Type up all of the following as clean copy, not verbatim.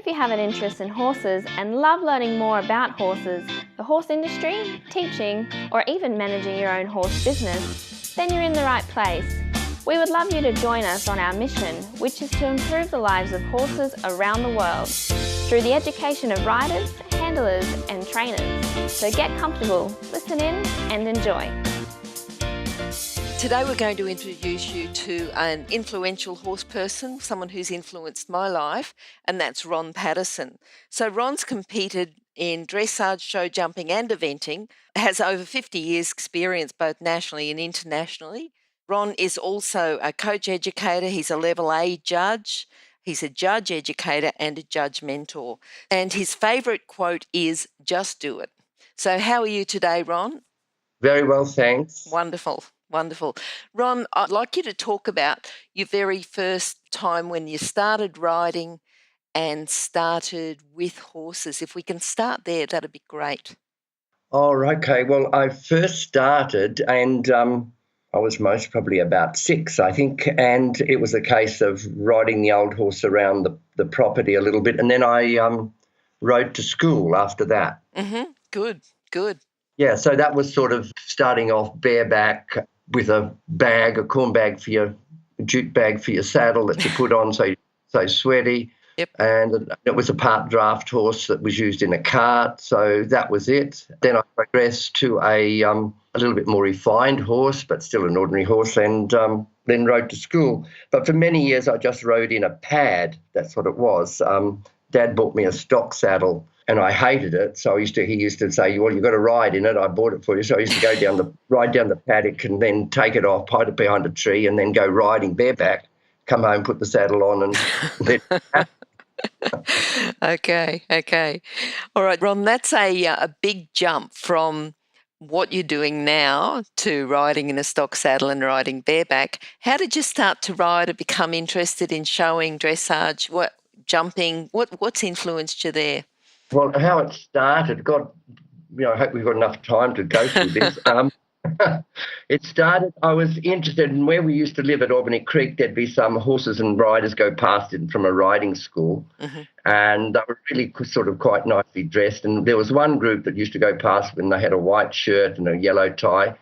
you have an interest in horses and love learning more about horses, the horse industry, teaching, or even managing your own horse business, then you're in the right place. We would love you to join us on our mission, which is to improve the lives of horses around the world through the education of riders, handlers, and trainers. So get comfortable, listen in, and enjoy. Today we're going to introduce you to an influential horse person, someone who's influenced my life, and that's Ron Paterson. So Ron's competed in dressage, show jumping and eventing, has over 50 years experience both nationally and internationally. Ron is also a coach educator, he's a level A judge, he's a judge educator and a judge mentor. And his favourite quote is, "Just do it." So how are you today, Ron? Very well, thanks. Wonderful. Wonderful. Ron, I'd like you to talk about your very first time when you started riding and started with horses. If we can start there, that'd be great. Oh, okay. Well, I first started and I was most probably about 6, I think, and it was a case of riding the old horse around the property a little bit, and then I rode to school after that. Mm-hmm. Good. Yeah, so that was sort of starting off bareback with a bag, a corn bag for your jute bag for your saddle that you put on so sweaty. Yep. And it was a part draft horse that was used in a cart, so that was it. Then I progressed to a little bit more refined horse, but still an ordinary horse, and then rode to school. But for many years I just rode in a pad. That's what it was. Dad bought me a stock saddle, and I hated it. So he used to say, "Well, you've got to ride in it. I bought it for you." So I used to ride down the paddock and then take it off, hide it behind a tree, and then go riding bareback, come home, put the saddle on, and then Okay. All right, Ron, that's a big jump from what you're doing now to riding in a stock saddle and riding bareback. How did you start to ride or become interested in showing, dressage, jumping? What's influenced you there? Well, how it started, God, I hope we've got enough time to go through this. It started, I was interested in where we used to live at Albany Creek. There'd be some horses and riders go past it from a riding school, mm-hmm. and they were really sort of quite nicely dressed. And there was one group that used to go past and they had a white shirt and a yellow tie,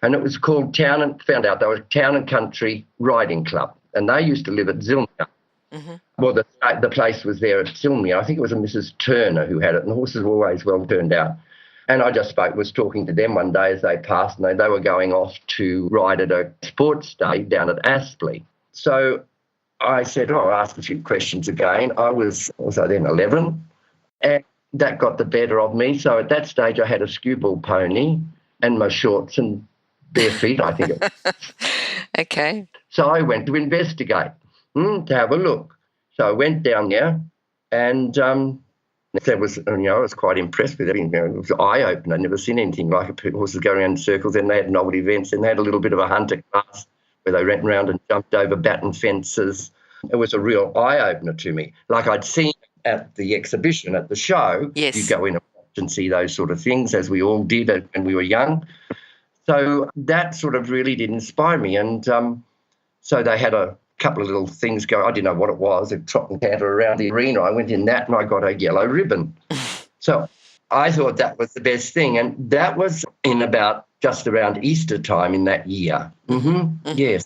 and it was called Town and Country Riding Club, and they used to live at Zilmia. Mm-hmm. Well, the place was there at Zilmia. I think it was a Mrs. Turner who had it, and the horses were always well turned out. And I just was talking to them one day as they passed, and they were going off to ride at a sports day down at Aspley. So I said, I'll ask a few questions again. I was then 11, and that got the better of me. So at that stage I had a skewball pony and my shorts and bare feet, I think it was. Okay. So I went to investigate, to have a look. So I went down there and I was quite impressed with it. It was eye-opener. I'd never seen anything like it. Horses going around in circles. Then they had novelty events. Then they had a little bit of a hunter class where they ran around and jumped over batten fences. It was a real eye-opener to me. Like I'd seen at the exhibition, at the show. Yes. You go in and see those sort of things, as we all did when we were young. So that sort of really did inspire me. And so they had a couple of little things going. I didn't know what it was, a trot and canter around the arena. I went in that and I got a yellow ribbon. So I thought that was the best thing. And that was in just around Easter time in that year. Mm-hmm. Mm-hmm. Yes.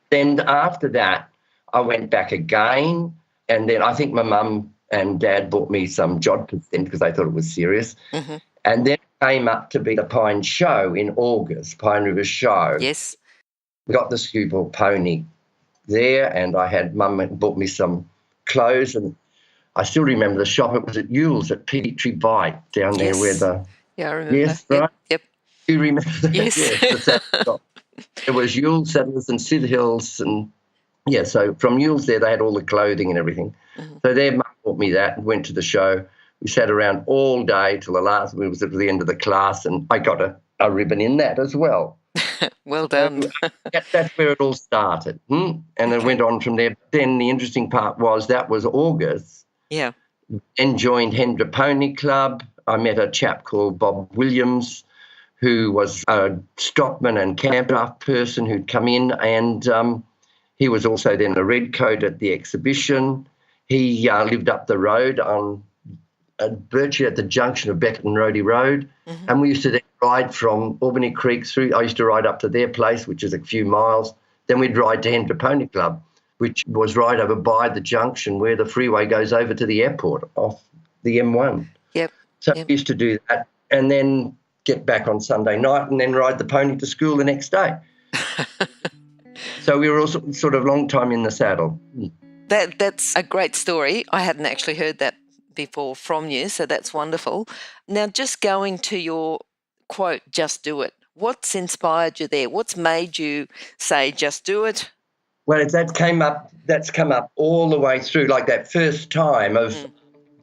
Then after that, I went back again. And then I think my mum and dad bought me some jodhpurs then because they thought it was serious. Mm-hmm. And then it came up to be the Pine Show in August, Pine River Show. Yes. We got the skewball pony there, and I had mum bought me some clothes, and I still remember the shop. It was at Yule's at Petrie Bite down there where the... Yeah, I remember. Yes, right? Yep. You remember that? Yes. Yes, the shop. It was Yule's Saddlers and Sid Hills, and yeah, so from Yule's there they had all the clothing and everything. Mm-hmm. So there mum bought me that and went to the show. We sat around all day till it was at the end of the class, and I got a ribbon in that as well. Well done. So that's where it all started. And it went on from there. Then the interesting part was that was August. Yeah. And joined Hendra Pony Club. I met a chap called Bob Williams, who was a stockman and campdraft person who'd come in, and he was also then the red coat at the exhibition. He lived up the road on virtually at the junction of Beckett and Roadie Road, and we used to then ride from Albany Creek through. I used to ride up to their place, which is a few miles. Then we'd ride to Hendra Pony Club, which was right over by the junction where the freeway goes over to the airport off the M1. Yep. So we used to do that and then get back on Sunday night and then ride the pony to school the next day. So we were also sort of long time in the saddle. That's a great story. I hadn't actually heard that before from you, so that's wonderful. Now, just going to your quote, "Just do it." What's inspired you there? What's made you say, "Just do it"? Well, that's come up all the way through, like that first time of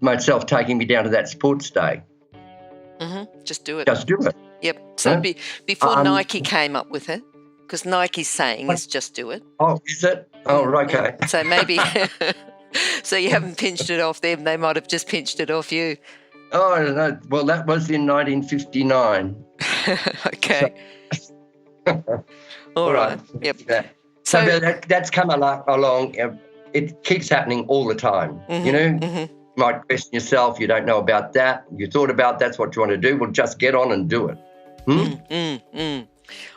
myself taking me down to that sports day. Just do it. Just do it. Yep. So before Nike came up with it, because Nike's saying is just do it. Oh, is it? Oh, okay. So maybe, so you haven't pinched it off them. They might have just pinched it off you. Oh, no. Well, that was in 1959. Okay. So, all right. Yep. Yeah. So that's come along. It keeps happening all the time, you know? You might question yourself, you don't know about that. You thought about that's what you want to do. Well, just get on and do it.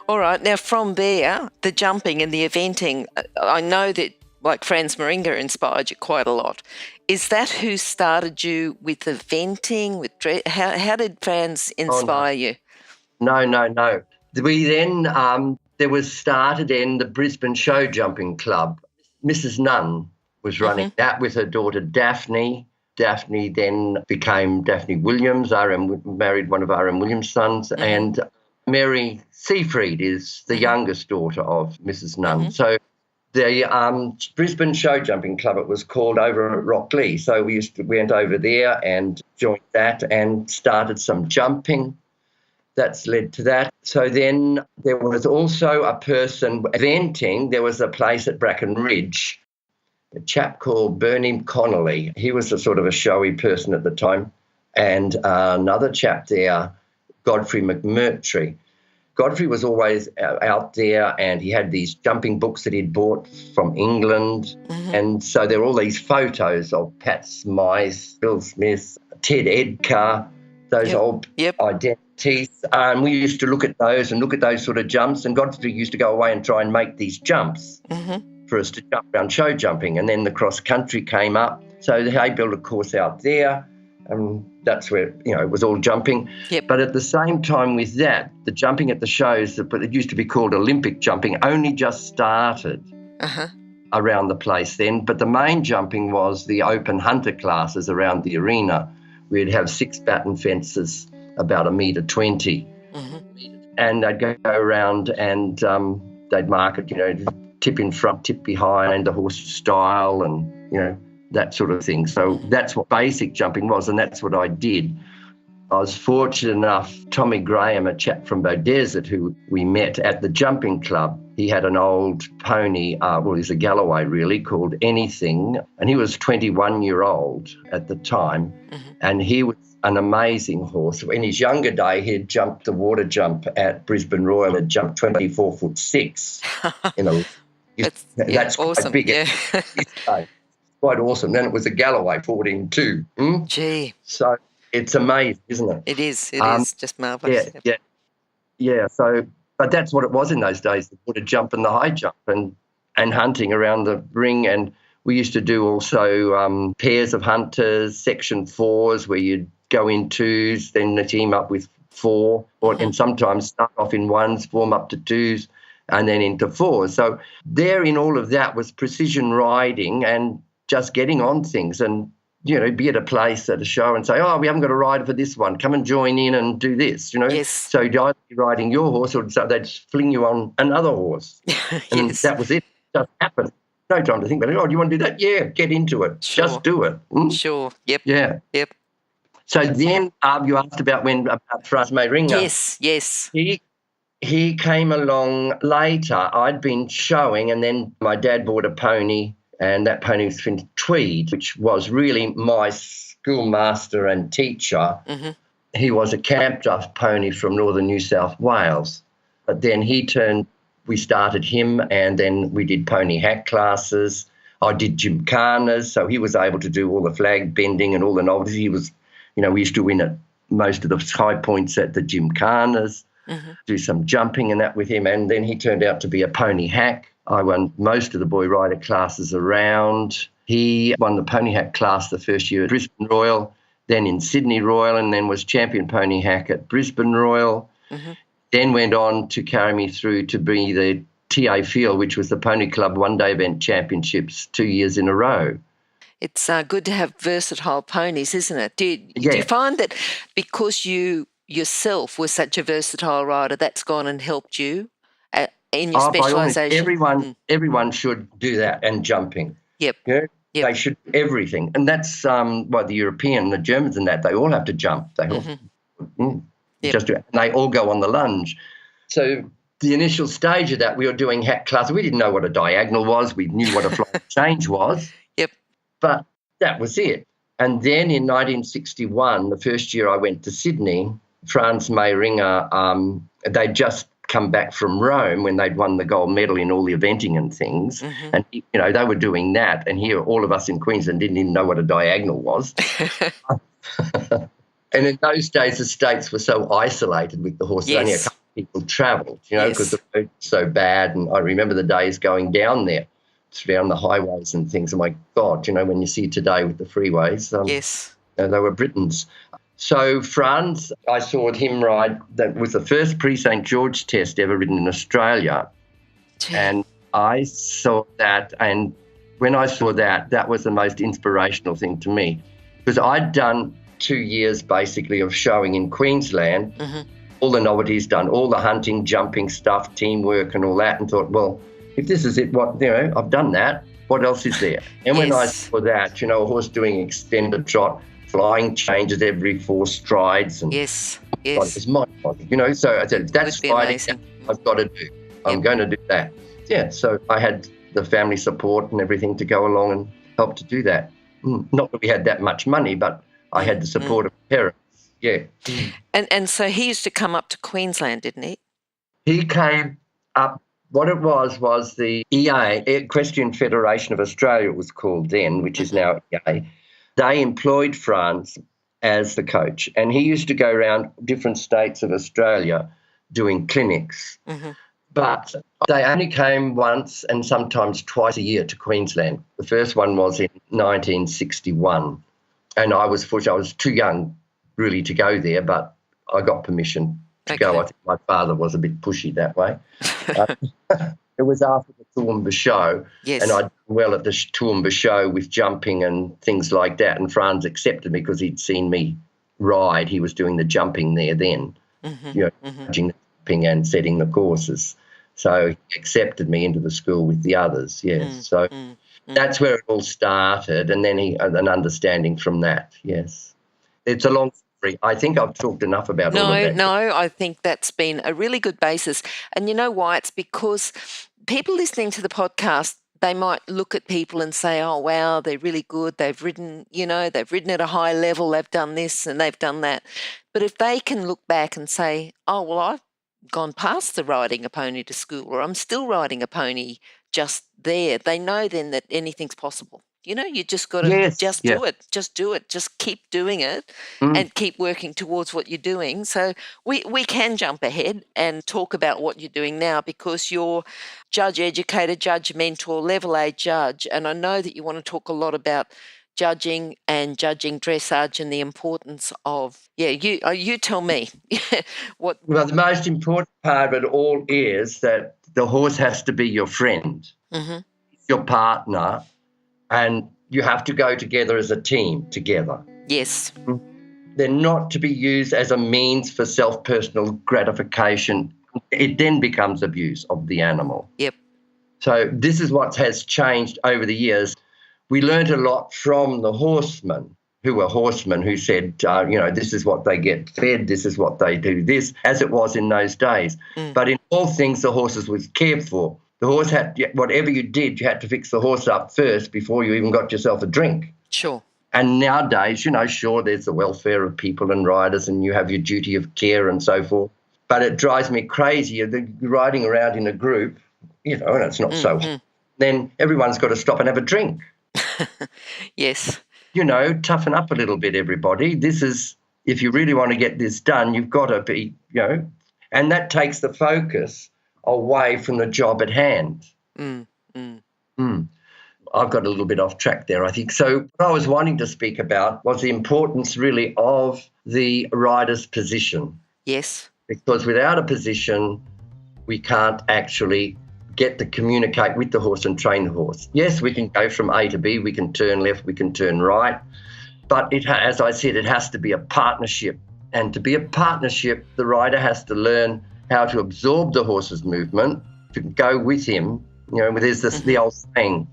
All right. Now, from there, the jumping and the eventing, I know that, like, Franz Moringa inspired you quite a lot. Is that who started you with eventing? How did Franz inspire you? No. We then, there was started in the Brisbane Showjumping Club. Mrs. Nunn was running that with her daughter Daphne. Daphne then became Daphne Williams, married one of R.M. Williams' sons, and Mary Seafried is the youngest daughter of Mrs. Nunn. So the Brisbane Showjumping Club, it was called, over at Rocklea. So we went over there and joined that and started some jumping. That's led to that. So then there was also a person eventing. There was a place at Bracken Ridge, a chap called Bernie Connolly. He was a sort of a showy person at the time. And another chap there, Godfrey McMurtry. Godfrey was always out there, and he had these jumping books that he'd bought from England. And so there were all these photos of Pat Smythe, Bill Smith, Ted Ekka, those old identities. And we used to look at those sort of jumps, and Godfrey used to go away and try and make these jumps for us to jump around show jumping. And then the cross country came up. So they built a course out there, and that's where, it was all jumping. But at the same time with that, the jumping at the shows, but it used to be called Olympic jumping, only just started around the place then. But the main jumping was the open hunter classes around the arena. We'd have 6 batten fences, about 1.20 metre. And they'd go around and they'd mark it, tip in front, tip behind, the horse style, and, that sort of thing. So that's what basic jumping was, and that's what I did. I was fortunate enough, Tommy Graham, a chap from Beaudesert who we met at the jumping club, he had an old pony, he's a Galloway really, called Anything, and he was 21-year-old at the time, and he was an amazing horse. In his younger day, he'd jumped the water jump at Brisbane Royal, had jumped 24'6". That's awesome. Quite big. Quite awesome. Then it was a Galloway 14'2". Gee. So it's amazing, isn't it? It is. It is just marvellous. Yeah. So, but that's what it was in those days, the water jump and the high jump and hunting around the ring. And we used to do also pairs of hunters, section 4s, where you'd go in 2s, then the team up with 4, and sometimes start off in 1s, form up to 2s, and then into 4s. So there in all of that was precision riding and just getting on things and, be at a place at a show and say, we haven't got a rider for this one. Come and join in and do this, Yes. So you'd either be riding your horse or they'd fling you on another horse. And that was it. It just happened. No time to think about it. Do you want to do that? Yeah, get into it. Sure. Just do it. Sure. Yep. Yeah. Yep. So then you asked about Franz Moringa. Yes. He came along later. I'd been showing, and then my dad bought a pony, and that pony was from Tweed, which was really my schoolmaster and teacher. He was a campdraft pony from northern New South Wales. But then we started him, and then we did pony hack classes. I did gymkhanas, so he was able to do all the flag bending and all the novelties. He was, we used to win at most of the high points at the gymkhanas, do some jumping and that with him. And then he turned out to be a pony hack. I won most of the boy rider classes around. He won the pony hack class the first year at Brisbane Royal, then in Sydney Royal, and then was champion pony hack at Brisbane Royal. Then went on to carry me through to be the TA Field, which was the Pony Club one-day event championships 2 years in a row. It's good to have versatile ponies, isn't it? Do you find that because you yourself were such a versatile rider, that's gone and helped you in your specialisation? Everyone should do that, and jumping. Yep. They should do everything. And that's why the European, the Germans and that, they all have to jump. They all just do it. And they all go on the lunge. So the initial stage of that, we were doing hack class. We didn't know what a diagonal was. We knew what a flying change was. Yep. But that was it. And then in 1961, the first year I went to Sydney, Franz Mayringer, they'd just come back from Rome when they'd won the gold medal in all the eventing and things. And, they were doing that. And here, all of us in Queensland didn't even know what a diagonal was. And in those days, the states were so isolated with the horses. Only a couple of people travelled, because the road was so bad. And I remember the days going down there, down the highways and things. Oh, my God, when you see today with the freeways. They were Britons. So Franz, I saw him ride. That was the first pre-St. George test ever ridden in Australia. And I saw that. And when I saw that, that was the most inspirational thing to me. Because I'd done 2 years basically of showing in Queensland, all the novelties done, all the hunting, jumping stuff, teamwork and all that, and thought, well, if this is it, I've done that, what else is there? And when I saw that, a horse doing extended trot, flying changes every 4 strides. And yes. God, it was mind-boggling, so I said, that's riding I've got to do. I'm going to do that. Yeah, so I had the family support and everything to go along and help to do that. Not that we had that much money, but I had the support of parents, And so he used to come up to Queensland, didn't he? He came up. What it was the EA, Equestrian Federation of Australia, it was called then, which is now EA. They employed Franz as the coach, and he used to go around different states of Australia doing clinics. But they only came once and sometimes twice a year to Queensland. The first one was in 1961. And I was fortunate. I was too young really to go there, but I got permission to go. I think my father was a bit pushy that way. It was after the Toowoomba Show, and I'd done well at the Toowoomba Show with jumping and things like that, and Franz accepted me because he'd seen me ride. He was doing the jumping there then, judging the jumping and setting the courses. So he accepted me into the school with the others, So that's where it all started, and then an understanding from that, It's a long story. I think I've talked enough about all of that. No, I think that's been a really good basis. And you know why? It's because people listening to the podcast, they might look at people and say, oh, wow, they're really good. They've ridden, they've ridden at a high level. They've done this and they've done that. But if they can look back and say, oh, well, I've gone past the riding a pony to school, or I'm still riding a pony just there, they know then that anything's possible. You just got to do it. Just do it. Just keep doing it and keep working towards what you're doing. So we can jump ahead and talk about what you're doing now, because you're judge educator, judge mentor, level A judge. And I know that you want to talk a lot about judging and judging dressage and the importance of, you tell me. Well, the most important part of it all is that the horse has to be your friend, your partner, and you have to go together as a team together. Yes. They're not to be used as a means for self-personal gratification. It then becomes abuse of the animal. Yep. So this is what has changed over the years. We learned a lot from the horsemen who said, this is what they get fed, this is what they do, this, as it was in those days. But in all things, the horses was cared for. The horse had, whatever you did, you had to fix the horse up first before you even got yourself a drink. Sure. And nowadays, sure, there's the welfare of people and riders, and you have your duty of care and so forth. But it drives me crazy. You're riding around in a group, and it's not so then everyone's got to stop and have a drink. Yes. Toughen up a little bit, everybody. This is, if you really want to get this done, you've got to be, and that takes the focus away from the job at hand. I've got a little bit off track there, I think. So what I was wanting to speak about was the importance really of the rider's position. Yes. Because without a position, we can't actually get to communicate with the horse and train the horse. Yes, we can go from A to B, we can turn left, we can turn right, but as I said, it has to be a partnership. And to be a partnership, the rider has to learn how to absorb the horse's movement, to go with him. There's the old saying,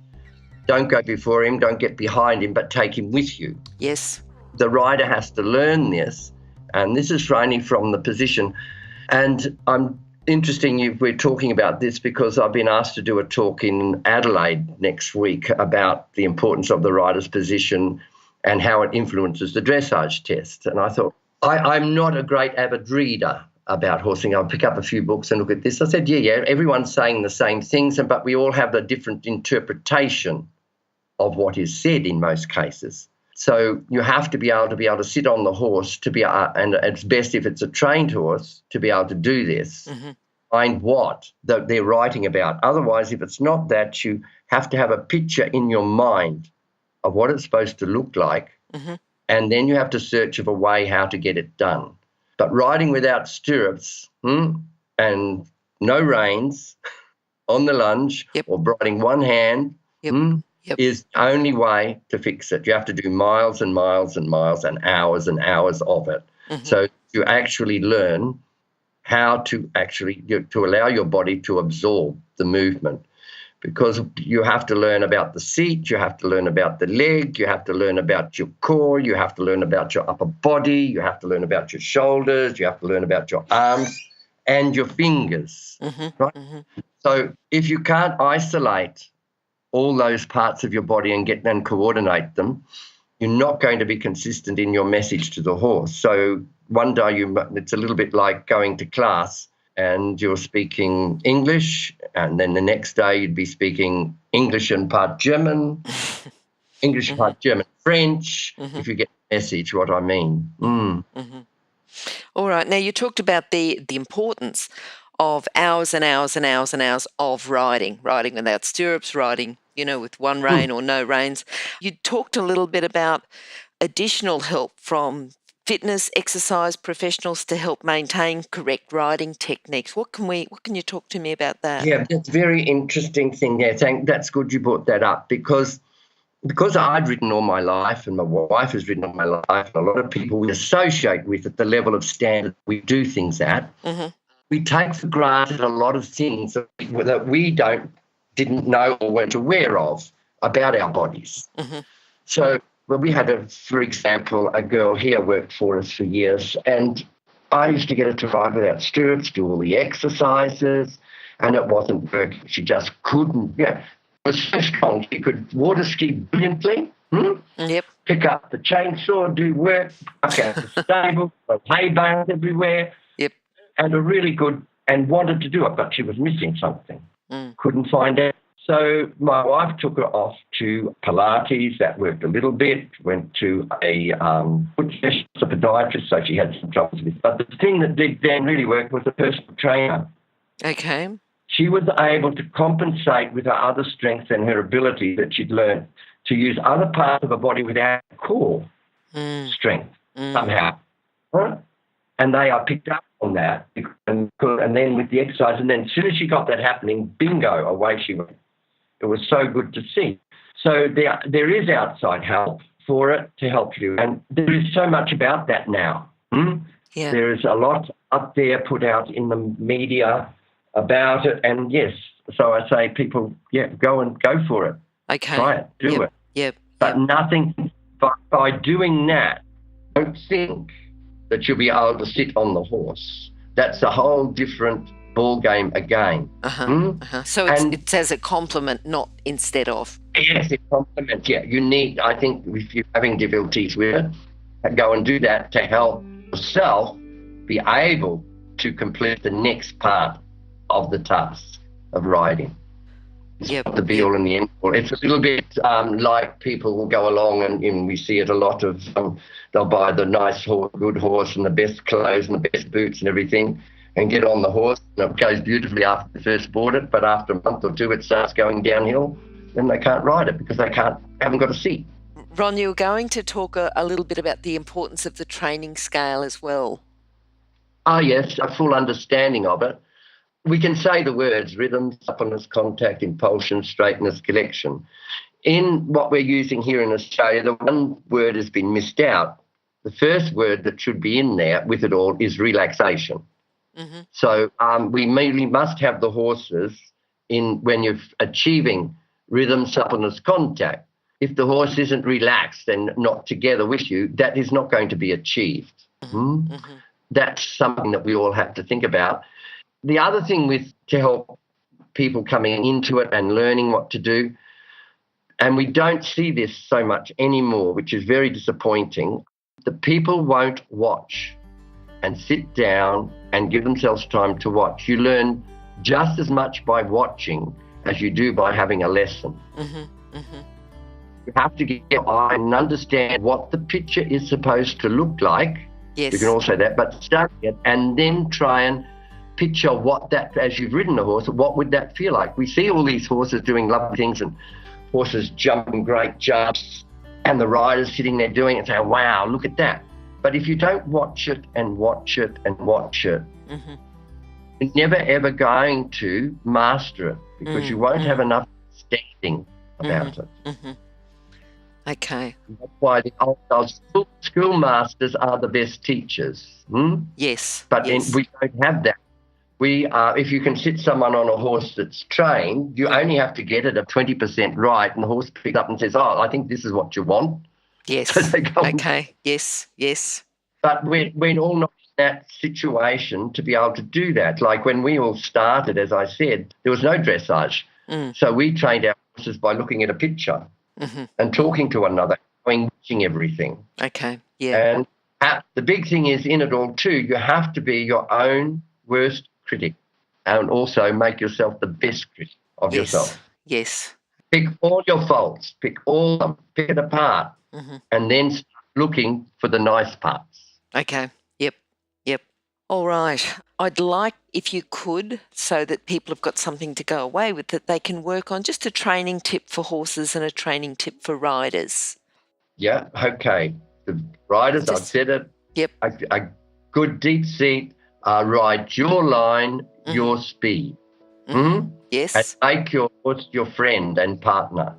don't go before him, don't get behind him, but take him with you. Yes. The rider has to learn this, and this is training from the position. And I'm interesting we're talking about this because I've been asked to do a talk in Adelaide next week about the importance of the rider's position and how it influences the dressage test. And I thought, I'm not a great avid reader about horsing. I'll pick up a few books and look at this. I said, yeah, everyone's saying the same things, but we all have a different interpretation of what is said in most cases. So you have to be able to sit on the horse and it's best if it's a trained horse to be able to do this. Find what that they're writing about. Otherwise, if it's not that, you have to have a picture in your mind of what it's supposed to look like, and then you have to search of a way how to get it done. But riding without stirrups and no reins on the lunge, or riding one hand is the only way to fix it. You have to do miles and miles and miles and hours of it. So you actually learn how to to allow your body to absorb the movement, because you have to learn about the seat, you have to learn about the leg, you have to learn about your core, you have to learn about your upper body, you have to learn about your shoulders, you have to learn about your arms and your fingers, right? So if you can't isolate all those parts of your body and coordinate them, you're not going to be consistent in your message to the horse. So one day it's a little bit like going to class and you're speaking English, and then the next day you'd be speaking English and part German, English part German, French, if you get the message, what I mean. All right. Now, you talked about the importance of hours and hours and hours and hours of riding without stirrups, riding, with one rein or no reins. You talked a little bit about additional help from fitness, exercise professionals to help maintain correct riding techniques. What can you talk to me about that? Yeah, that's a very interesting thing. Yeah, that's good you brought that up because I'd ridden all my life and my wife has ridden all my life, and a lot of people we associate with at the level of standard we do things at. We take for granted a lot of things that we didn't know or weren't aware of about our bodies. So we had, for example, a girl here worked for us for years, and I used to get her to ride without stirrups, do all the exercises, and it wasn't working. She just couldn't. It was so strong. She could water ski brilliantly, pick up the chainsaw, do work, muck out the stable, hay bales everywhere, and a really good, and wanted to do it, but she was missing something. Couldn't find it. So my wife took her off to Pilates. That worked a little bit. Went to a foot specialist, a podiatrist, so she had some troubles with. But the thing that did then really work was a personal trainer. Okay. She was able to compensate with her other strengths and her ability that she'd learned to use other parts of her body without core strength somehow. And they are picked up on that. And then with the exercise, and then as soon as she got that happening, bingo, away she went. It was so good to see. So there is outside help for it to help you. And there is so much about that now. Yeah. There is a lot up there put out in the media about it. And yes, so I say people, go for it. Okay. Try it, do it. Yep. But nothing, by doing that, don't think that you'll be able to sit on the horse. That's a whole different ball game again. So it's as a complement, not instead of. Yes, it complements. Yeah, you need, I think, if you're having difficulties with it, go and do that to help yourself be able to complete the next part of the task of riding. Yep. The be all and the end all. It's a little bit like people will go along and we see it a lot of, they'll buy the nice horse, good horse and the best clothes and the best boots and everything and get on the horse, and it goes beautifully after they first bought it, but after a month or two it starts going downhill, then they can't ride it because they haven't got a seat. Ron, you were going to talk a little bit about the importance of the training scale as well. Oh yes, a full understanding of it. We can say the words rhythm, suppleness, contact, impulsion, straightness, collection. In what we're using here in Australia, the one word has been missed out. The first word that should be in there with it all is relaxation. Mm-hmm. So we mainly must have the horses in when you're achieving rhythm, suppleness, contact. If the horse isn't relaxed and not together with you, that is not going to be achieved. Mm-hmm. Mm-hmm. That's something that we all have to think about. The other thing to help people coming into it and learning what to do, and we don't see this so much anymore, which is very disappointing, the people won't watch and sit down and give themselves time to watch. You learn just as much by watching as you do by having a lesson. Mm-hmm. Mm-hmm. You have to get your eye and understand what the picture is supposed to look like. Yes. You can also say that, but study it and then try and picture what that, as you've ridden a horse, what would that feel like? We see all these horses doing lovely things and horses jumping great jumps and the riders sitting there doing it and saying, wow, look at that. But if you don't watch it and watch it and watch it, mm-hmm. you're never ever going to master it because you won't have enough understanding about it. Mm-hmm. Okay. That's why the old schoolmasters are the best teachers. Yes. But yes. We don't have that. We are, if you can sit someone on a horse that's trained, you only have to get it at 20% right, and the horse picks up and says, oh, I think this is what you want. Yes. So okay. Yes. Yes. But we're all not in that situation to be able to do that. Like when we all started, as I said, there was no dressage. So we trained our horses by looking at a picture. Mm-hmm. And talking to one another, watching everything. Okay, yeah. And the big thing is in it all too, you have to be your own worst critic and also make yourself the best critic of yourself. Yes. Pick all your faults, pick it apart, and then start looking for the nice parts. Okay, yep. All right. I'd like, if you could, so that people have got something to go away with, that they can work on, just a training tip for horses and a training tip for riders. Yeah, okay. The riders, I've said it. Yep. A good deep seat, ride your line, your speed. Yes. And make your horse your friend and partner.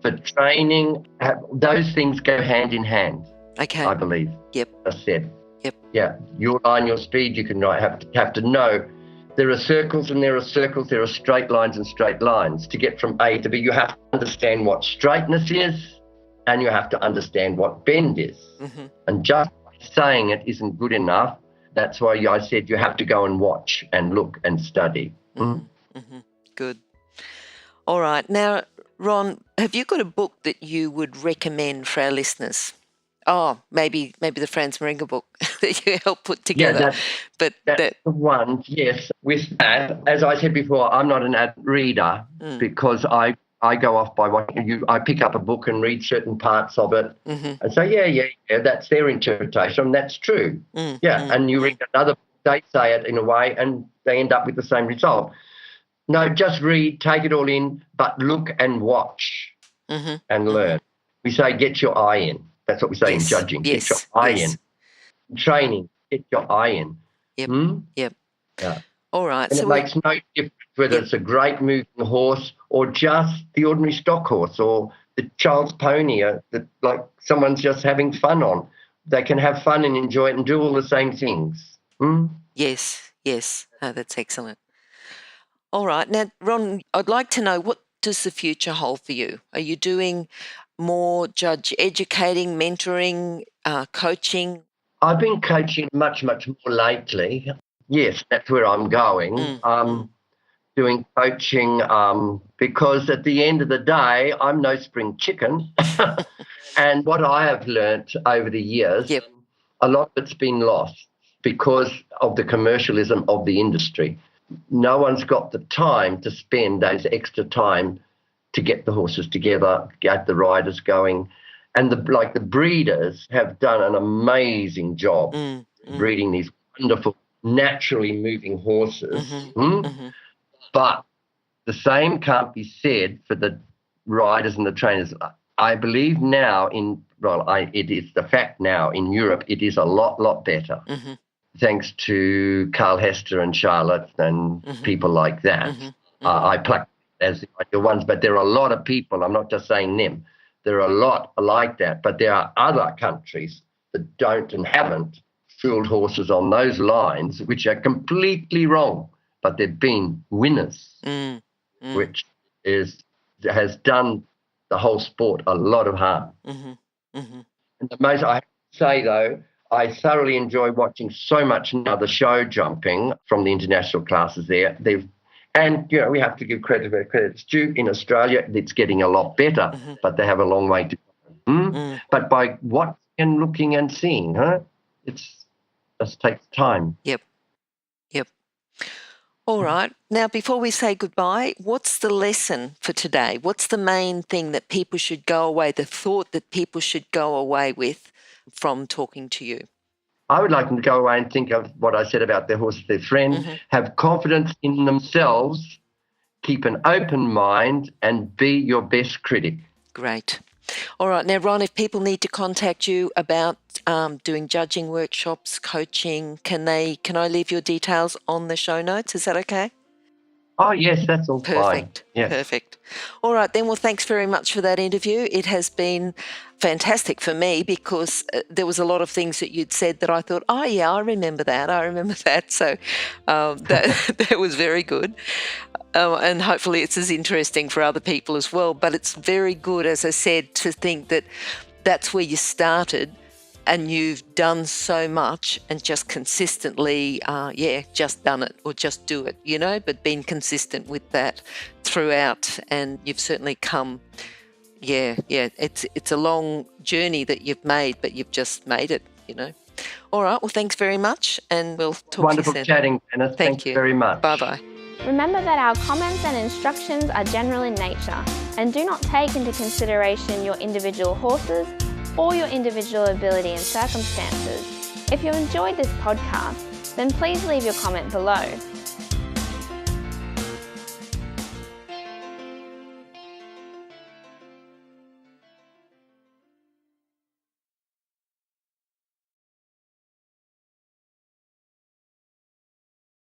For training, those things go hand in hand. Okay. I believe. Yep. I said. Yep. Yeah. Your line, your speed, you can have to know. There are circles and there are circles. There are straight lines and straight lines. To get from A to B, you have to understand what straightness is and you have to understand what bend is. And just saying it isn't good enough. That's why I said you have to go and watch and look and study. Good. All right. Now, Ron, have you got a book that you would recommend for our listeners? Oh, maybe the Franz Marenga book that you helped put together. Yeah, that's the one, yes. With that, as I said before, I'm not an avid reader because I go off by what I pick up a book and read certain parts of it and say, yeah, that's their interpretation, and that's true. And you read another book, they say it in a way and they end up with the same result. No, just read, take it all in, but look and watch and learn. We say get your eye in. That's what we say in judging. Get your eye in. Training, get your eye in. Yep. Yeah. All right. And it makes no difference whether it's a great moving horse or just the ordinary stock horse or the child's pony that like someone's just having fun on. They can have fun and enjoy it and do all the same things. Yes. Oh, that's excellent. All right. Now, Ron, I'd like to know, what does the future hold for you? Are you doing more judge educating, mentoring, coaching? I've been coaching much more lately. Yes, that's where I'm going. Doing coaching because at the end of the day, I'm no spring chicken. And what I have learnt over the years, a lot of it's been lost because of the commercialism of the industry. no one's got the time to spend those extra time to get the horses together, get the riders going. And the breeders have done an amazing job breeding these wonderful, naturally moving horses. But the same can't be said for the riders and the trainers. I believe now it is the fact now in Europe, it is a lot better. Thanks to Carl Hester and Charlotte and people like that. I pluck as the ideal ones, but there are a lot of people, I'm not just saying them, there are a lot like that, but there are other countries that don't and haven't fooled horses on those lines, which are completely wrong, but they've been winners, which has done the whole sport a lot of harm. And the most I have to say, though, I thoroughly enjoy watching so much now the show jumping from the international classes there. And we have to give credit where credit's due. In Australia, it's getting a lot better, but they have a long way to go. But by watching and looking and seeing, it just takes time. Yep. All right. Now, before we say goodbye, what's the lesson for today? What's the main thing that people should go away, the thought that people should go away with from talking to you? I would like them to go away and think of what I said about their horse as their friend, have confidence in themselves, keep an open mind, and be your best critic. Great. All right. Now, Ron, if people need to contact you about doing judging workshops, coaching, can I leave your details on the show notes? Is that okay? Oh, yes, that's all Perfect. fine. Yeah. Perfect. All right, then. Well, thanks very much for that interview. It has been fantastic for me because there was a lot of things that you'd said that I thought, oh, yeah, I remember that. So that was very good. And hopefully it's as interesting for other people as well. But it's very good, as I said, to think that that's where you started and you've done so much and just consistently, just done it or just do it, but been consistent with that throughout. And you've certainly come, it's a long journey that you've made, but you've just made it, All right, well, thanks very much and we'll talk Wonderful to you soon. chatting, Dennis. Thank you very much. Bye-bye. Remember that our comments and instructions are general in nature and do not take into consideration your individual horses or your individual ability and circumstances. If you enjoyed this podcast, then please leave your comment below.